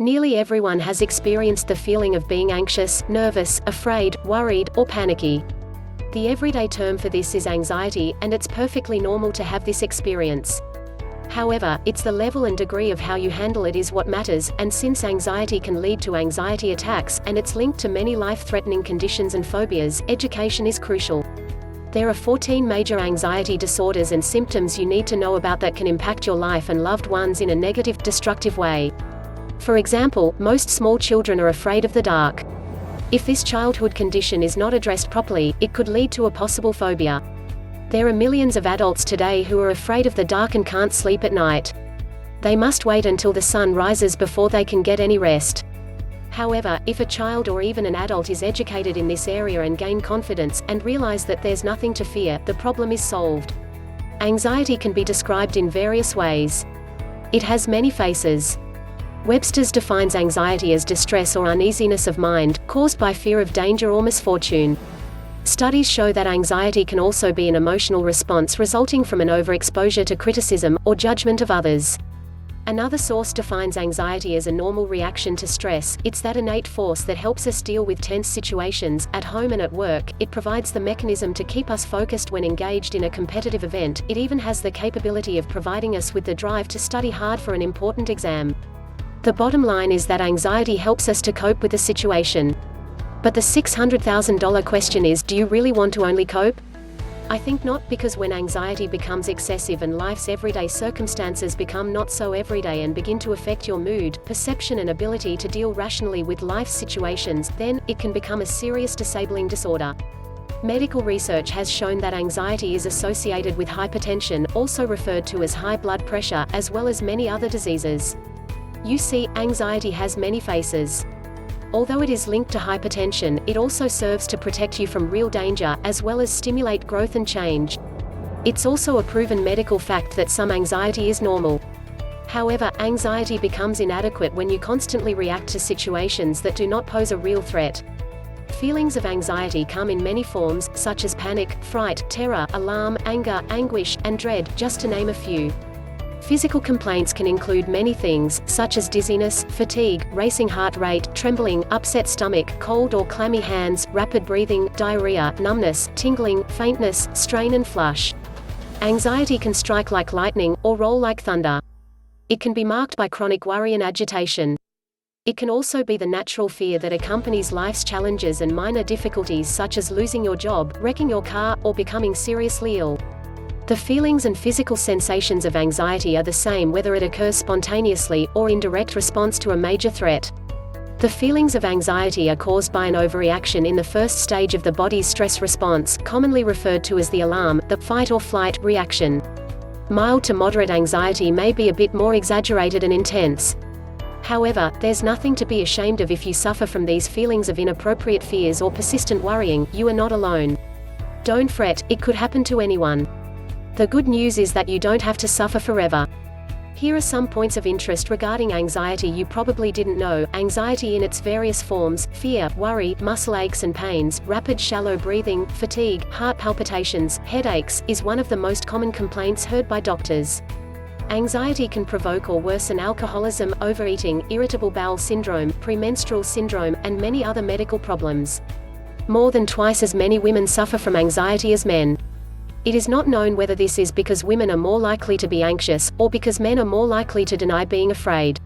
Nearly everyone has experienced the feeling of being anxious, nervous, afraid, worried, or panicky. The everyday term for this is anxiety, and it's perfectly normal to have this experience. However, it's the level and degree of how you handle it is what matters, and since anxiety can lead to anxiety attacks, and it's linked to many life-threatening conditions and phobias, education is crucial. There are 14 major anxiety disorders and symptoms you need to know about that can impact your life and loved ones in a negative, destructive way. For example, most small children are afraid of the dark. If this childhood condition is not addressed properly, it could lead to a possible phobia. There are millions of adults today who are afraid of the dark and can't sleep at night. They must wait until the sun rises before they can get any rest. However, if a child or even an adult is educated in this area and gain confidence, and realize that there's nothing to fear, the problem is solved. Anxiety can be described in various ways. It has many faces. Webster's defines anxiety as distress or uneasiness of mind, caused by fear of danger or misfortune. Studies show that anxiety can also be an emotional response resulting from an overexposure to criticism, or judgment of others. Another source defines anxiety as a normal reaction to stress. It's that innate force that helps us deal with tense situations, at home and at work. It provides the mechanism to keep us focused when engaged in a competitive event. It even has the capability of providing us with the drive to study hard for an important exam. The bottom line is that anxiety helps us to cope with the situation. But the $600,000 question is, do you really want to only cope? I think not, because when anxiety becomes excessive and life's everyday circumstances become not so everyday and begin to affect your mood, perception and ability to deal rationally with life's situations, then, it can become a serious disabling disorder. Medical research has shown that anxiety is associated with hypertension, also referred to as high blood pressure, as well as many other diseases. You see, anxiety has many faces. Although it is linked to hypertension, it also serves to protect you from real danger, as well as stimulate growth and change. It's also a proven medical fact that some anxiety is normal. However, anxiety becomes inadequate when you constantly react to situations that do not pose a real threat. Feelings of anxiety come in many forms, such as panic, fright, terror, alarm, anger, anguish, and dread, just to name a few. Physical complaints can include many things, such as dizziness, fatigue, racing heart rate, trembling, upset stomach, cold or clammy hands, rapid breathing, diarrhea, numbness, tingling, faintness, strain and flush. Anxiety can strike like lightning, or roll like thunder. It can be marked by chronic worry and agitation. It can also be the natural fear that accompanies life's challenges and minor difficulties such as losing your job, wrecking your car, or becoming seriously ill. The feelings and physical sensations of anxiety are the same whether it occurs spontaneously, or in direct response to a major threat. The feelings of anxiety are caused by an overreaction in the first stage of the body's stress response, commonly referred to as the alarm, the fight or flight reaction. Mild to moderate anxiety may be a bit more exaggerated and intense. However, there's nothing to be ashamed of if you suffer from these feelings of inappropriate fears or persistent worrying. You are not alone. Don't fret, it could happen to anyone. The good news is that you don't have to suffer forever. Here are some points of interest regarding anxiety you probably didn't know. Anxiety in its various forms: fear, worry, muscle aches and pains, rapid shallow breathing, fatigue, heart palpitations, headaches, is one of the most common complaints heard by doctors. Anxiety can provoke or worsen alcoholism, overeating, irritable bowel syndrome, premenstrual syndrome, and many other medical problems. More than twice as many women suffer from anxiety as men. It is not known whether this is because women are more likely to be anxious, or because men are more likely to deny being afraid.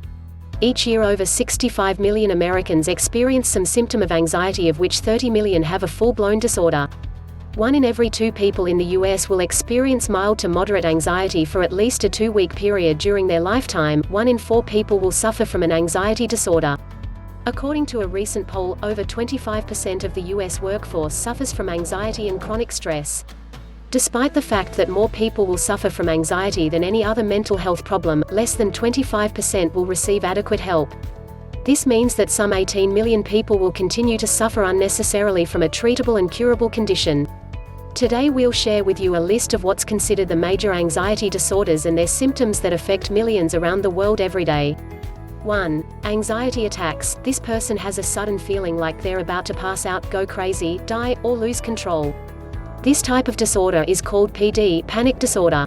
Each year over 65 million Americans experience some symptom of anxiety, of which 30 million have a full-blown disorder. 1 in every 2 people in the US will experience mild to moderate anxiety for at least a 2-week period during their lifetime. 1 in 4 people will suffer from an anxiety disorder. According to a recent poll, over 25% of the US workforce suffers from anxiety and chronic stress. Despite the fact that more people will suffer from anxiety than any other mental health problem, less than 25% will receive adequate help. This means that some 18 million people will continue to suffer unnecessarily from a treatable and curable condition. Today we'll share with you a list of what's considered the major anxiety disorders and their symptoms that affect millions around the world every day. 1. Anxiety attacks. This person has a sudden feeling like they're about to pass out, go crazy, die, or lose control. This type of disorder is called PD, panic disorder.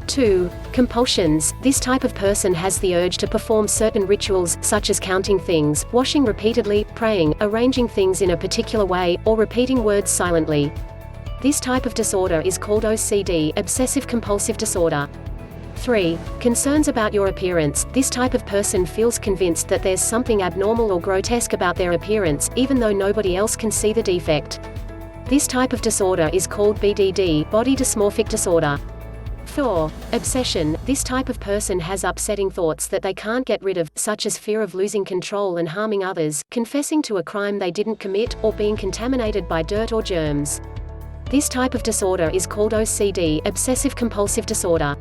2. Compulsions. This type of person has the urge to perform certain rituals, such as counting things, washing repeatedly, praying, arranging things in a particular way, or repeating words silently. This type of disorder is called OCD, obsessive-compulsive disorder. 3. Concerns about your appearance. This type of person feels convinced that there's something abnormal or grotesque about their appearance, even though nobody else can see the defect. This type of disorder is called BDD, body dysmorphic disorder. 4. Obsession. This type of person has upsetting thoughts that they can't get rid of, such as fear of losing control and harming others, confessing to a crime they didn't commit, or being contaminated by dirt or germs. This type of disorder is called OCD, obsessive-compulsive disorder.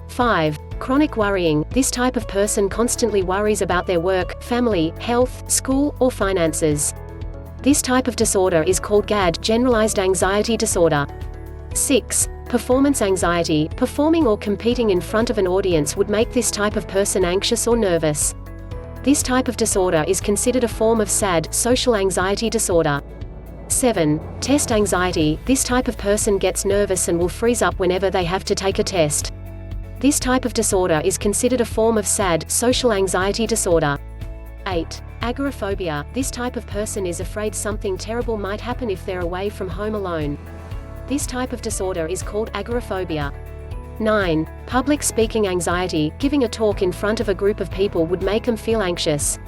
5. Chronic worrying. This type of person constantly worries about their work, family, health, school, or finances. This type of disorder is called GAD, generalized anxiety disorder. 6. Performance anxiety. Performing or competing in front of an audience would make this type of person anxious or nervous. This type of disorder is considered a form of SAD, social anxiety disorder. 7. Test anxiety. This type of person gets nervous and will freeze up whenever they have to take a test. This type of disorder is considered a form of SAD, social anxiety disorder. 8. Agoraphobia. This type of person is afraid something terrible might happen if they're away from home alone. This type of disorder is called agoraphobia. 9. Public speaking anxiety. Giving a talk in front of a group of people would make them feel anxious.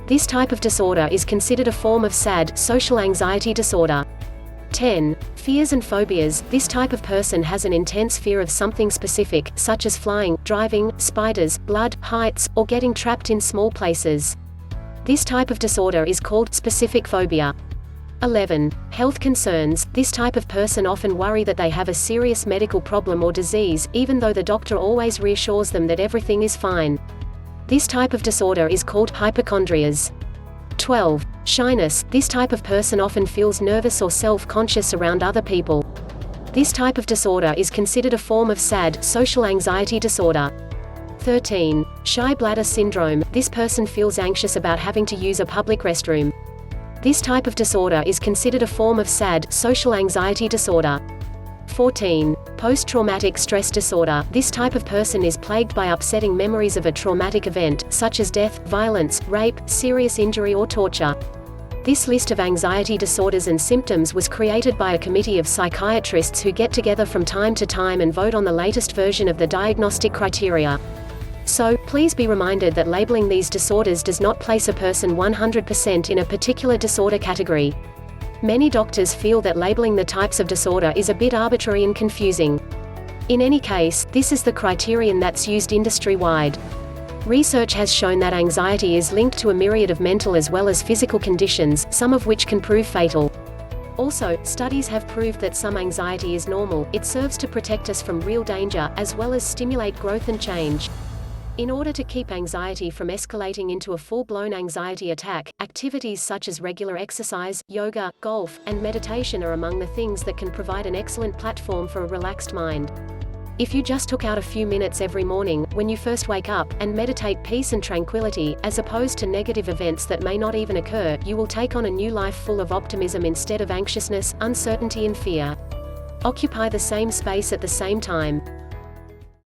This type of disorder is considered a form of SAD, social anxiety disorder. 10. Fears and phobias. This type of person has an intense fear of something specific, such as flying, driving, spiders, blood, heights, or getting trapped in small places. This type of disorder is called specific phobia. 11. Health concerns. This type of person often worry that they have a serious medical problem or disease, even though the doctor always reassures them that everything is fine. This type of disorder is called hypochondrias. 12. Shyness. This type of person often feels nervous or self-conscious around other people. This type of disorder is considered a form of SAD, social anxiety disorder. 13. Shy bladder syndrome. This person feels anxious about having to use a public restroom. This type of disorder is considered a form of SAD, social anxiety disorder. 14. Post-traumatic stress disorder. This type of person is plagued by upsetting memories of a traumatic event, such as death, violence, rape, serious injury or torture. This list of anxiety disorders and symptoms was created by a committee of psychiatrists who get together from time to time and vote on the latest version of the diagnostic criteria. So, please be reminded that labeling these disorders does not place a person 100% in a particular disorder category. Many doctors feel that labeling the types of disorder is a bit arbitrary and confusing. In any case, this is the criterion that's used industry-wide. Research has shown that anxiety is linked to a myriad of mental as well as physical conditions, some of which can prove fatal. Also, studies have proved that some anxiety is normal. It serves to protect us from real danger, as well as stimulate growth and change. In order to keep anxiety from escalating into a full-blown anxiety attack, activities such as regular exercise, yoga, golf, and meditation are among the things that can provide an excellent platform for a relaxed mind. If you just took out a few minutes every morning, when you first wake up, and meditate peace and tranquility, as opposed to negative events that may not even occur, you will take on a new life full of optimism instead of anxiousness, uncertainty and fear. Occupy the same space at the same time.